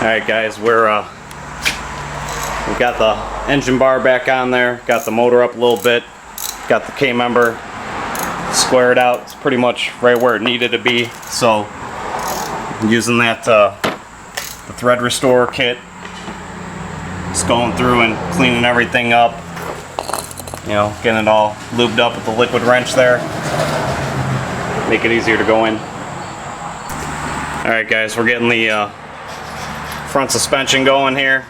Alright guys, we got the engine bar back on there, got the motor up a little bit, got the K-member squared out. It's pretty much right where it needed to be. So I'm using that the thread restore kit, just going through and cleaning everything up, you know, getting it all lubed up with the liquid wrench there, make it easier to go in. Alright guys, we're getting the front suspension going here.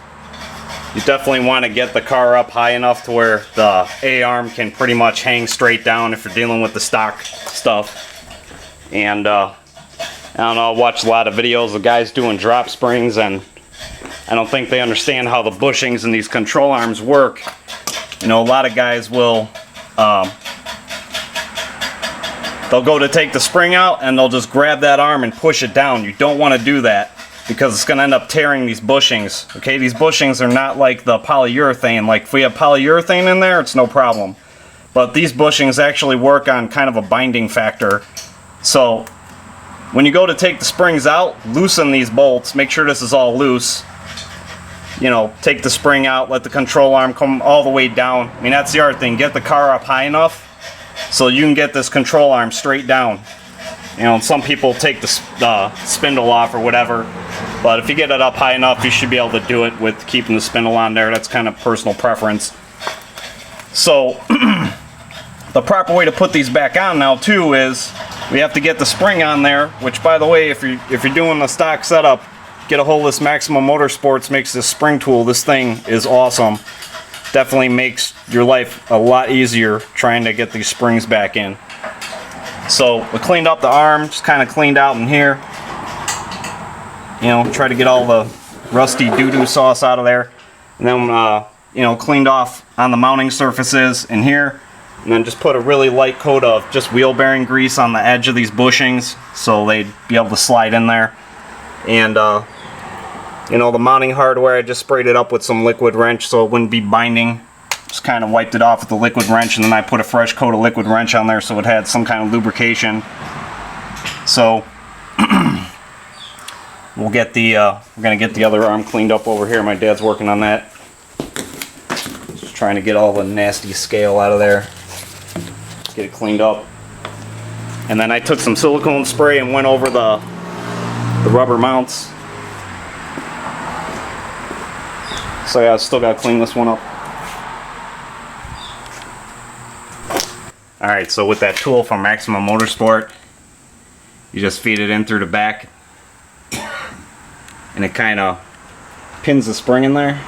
You definitely want to get the car up high enough to where the A-arm can pretty much hang straight down if you're dealing with the stock stuff. And I don't know, I watch a lot of videos of guys doing drop springs, and I don't think they understand how the bushings in these control arms work. You know, a lot of guys will they'll go to take the spring out and they'll just grab that arm and push it down. You don't want to do that, because it's going to end up tearing these bushings. Okay, these bushings are not like the polyurethane. Like if we have polyurethane in there, it's no problem. But these bushings actually work on kind of a binding factor. So when you go to take the springs out, loosen these bolts. Make sure this is all loose. You know, take the spring out, let the control arm come all the way down. I mean, that's the other thing. Get the car up high enough so you can get this control arm straight down. You know, some people take the spindle off or whatever, but if you get it up high enough, you should be able to do it with keeping the spindle on there. That's kind of personal preference. So the proper way to put these back on now too is we have to get the spring on there, which, by the way, if you're doing the stock setup, get a hold of this Maximum Motorsports makes this spring tool. This thing is awesome. Definitely makes your life a lot easier trying to get these springs back in. So we cleaned up the arm, just kind of cleaned out in here. You know, try to get all the rusty doo-doo sauce out of there. And then, you know, cleaned off on the mounting surfaces in here. And then just put a really light coat of just wheel bearing grease on the edge of these bushings so they'd be able to slide in there. And, you know, the mounting hardware, I just sprayed it up with some liquid wrench so it wouldn't be binding. Just kind of wiped it off with the liquid wrench, and then I put a fresh coat of liquid wrench on there so it had some kind of lubrication. So we'll get the we're gonna get the other arm cleaned up over here. My dad's working on that. Just trying to get all the nasty scale out of there. Get it cleaned up. And then I took some silicone spray and went over the rubber mounts. So yeah, I still gotta clean this one up. Alright, so with that tool from Maximum Motorsport, you just feed it in through the back, and it kind of pins the spring in there.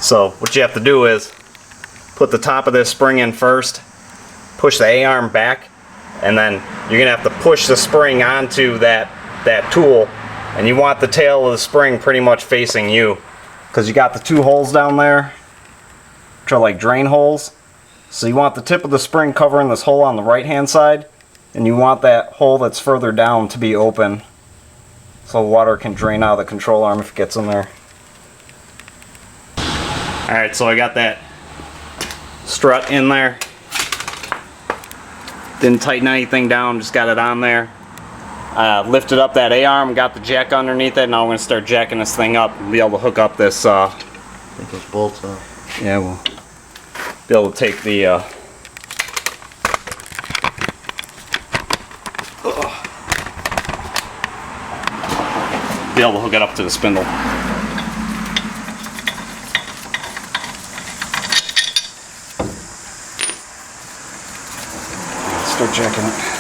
So what you have to do is put the top of this spring in first, push the A-arm back, and then you're going to have to push the spring onto that tool, and you want the tail of the spring pretty much facing you, because you got the two holes down there which are like drain holes. So you want the tip of the spring covering this hole on the right hand side, and you want that hole that's further down to be open so water can drain out of the control arm if it gets in there. Alright, so I got that strut in there. Didn't tighten anything down, just got it on there. Lifted up that A-arm, got the jack underneath it. Now I'm going to start jacking this thing up and be able to hook up this. Take those bolts off. Yeah, we'll be able to take the. Be able to hook it up to the spindle. Start jacking it.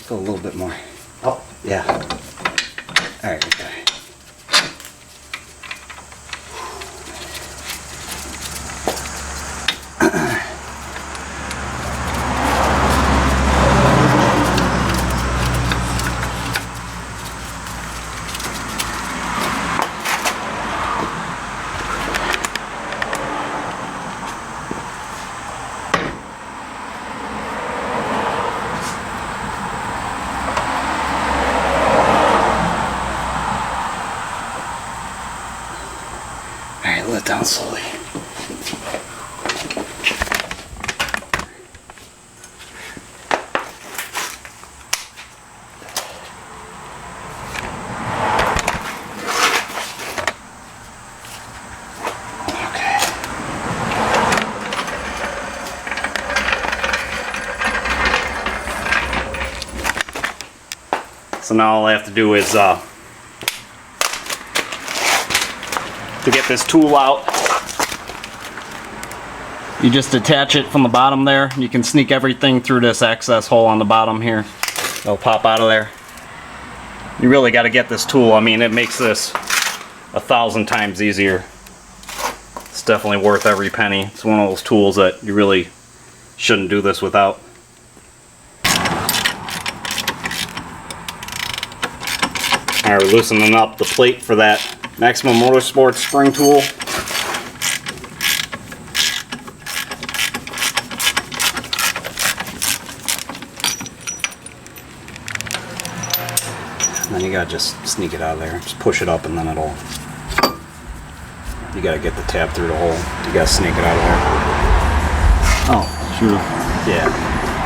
Go a little bit more. Oh, yeah. All right, okay. Alright, let it down slowly. Okay. So now all I have to do is to get this tool out, you just detach it from the bottom there. You can sneak everything through this access hole on the bottom here. It'll pop out of there. You really got to get this tool. I mean, it makes this 1,000 times easier. It's definitely worth every penny. It's one of those tools that you really shouldn't do this without. Alright, we're loosening up the plate for that Maximum Motorsports spring tool. And then you gotta just sneak it out of there. Just push it up and then it'll... You gotta get the tab through the hole. You gotta sneak it out of there. Oh, shoot. Yeah.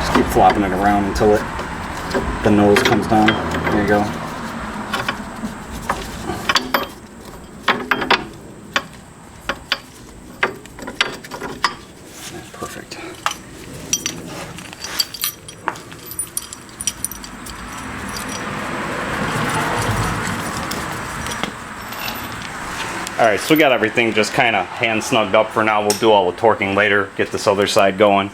Just keep flopping it around until the nose comes down. There you go. Perfect. Alright, so we got everything just kind of hand snugged up for now. We'll do all the torquing later, get this other side going.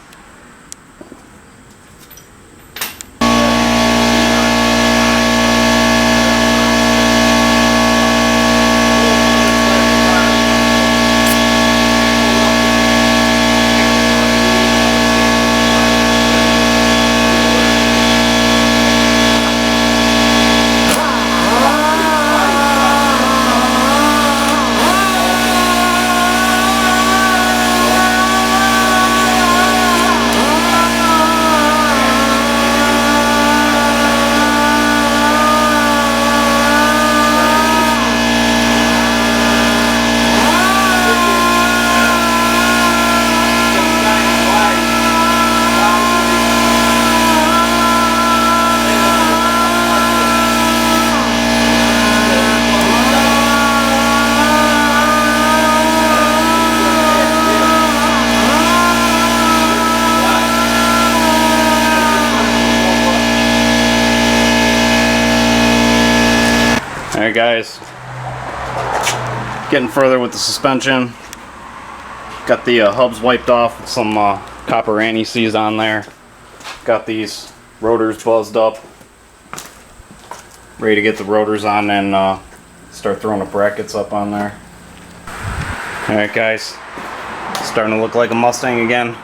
Alright guys, getting further with the suspension. Got the hubs wiped off with some copper anti-seize on there. Got these rotors buzzed up. Ready to get the rotors on and start throwing the brackets up on there. Alright guys, starting to look like a Mustang again.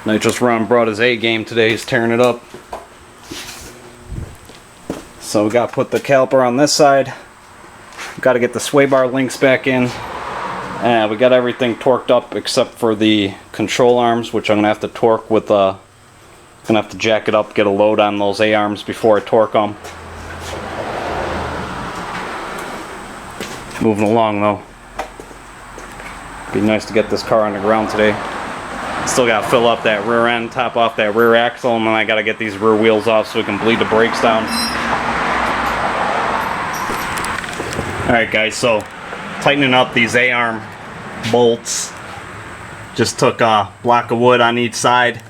Nitrous Ron brought his A game today, he's tearing it up. So we got to put the caliper on this side. Got to get the sway bar links back in. And we got everything torqued up except for the control arms, which I'm going to have to torque with going to have to jack it up, get a load on those A-arms before I torque them. Moving along though. Be nice to get this car on the ground today. Still got to fill up that rear end, top off that rear axle, and then I got to get these rear wheels off so we can bleed the brakes down. Alright guys, so tightening up these A-arm bolts. Just took a block of wood on each side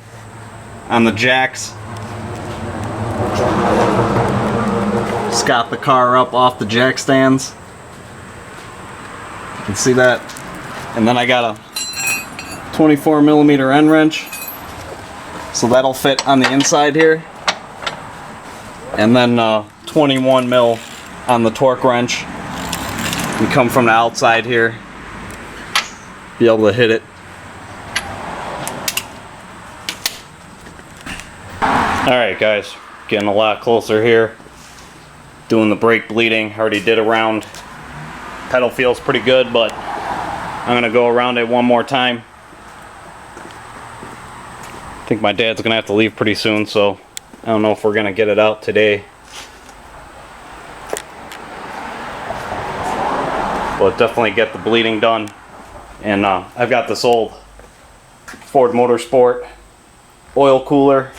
on the jacks. Just got the car up off the jack stands. You can see that. And then I got a 24mm end wrench. So that'll fit on the inside here. and then 21 mil on the torque wrench. You come from the outside here, be able to hit it. Alright guys, getting a lot closer here. Doing the brake bleeding, already did a round. Pedal feels pretty good, but I'm gonna go around it one more time. I think my dad's gonna have to leave pretty soon, so I don't know if we're gonna get it out today. But definitely get the bleeding done. And I've got this old Ford Motorsport oil cooler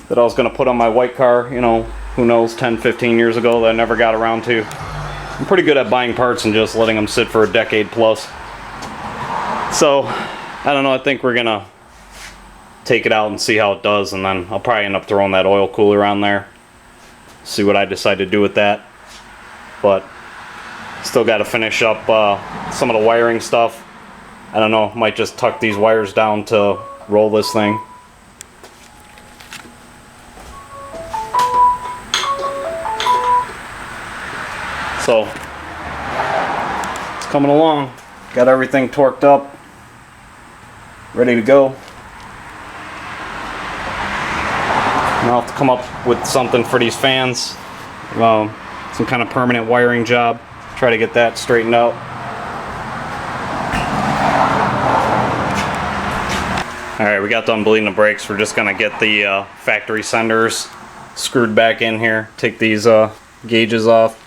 that I was gonna put on my white car, you know, who knows, 10, 15 years ago, that I never got around to. I'm pretty good at buying parts and just letting them sit for a decade plus. So, I don't know, I think we're gonna take it out and see how it does, and then I'll probably end up throwing that oil cooler on there. See what I decide to do with that. But, still gotta finish up some of the wiring stuff. I don't know, might just tuck these wires down to roll this thing. So, it's coming along. Got everything torqued up, ready to go. And I'll have to come up with something for these fans. Some kind of permanent wiring job. Try to get that straightened out. Alright, we got done bleeding the brakes. We're just going to get the factory senders screwed back in here. Take these gauges off.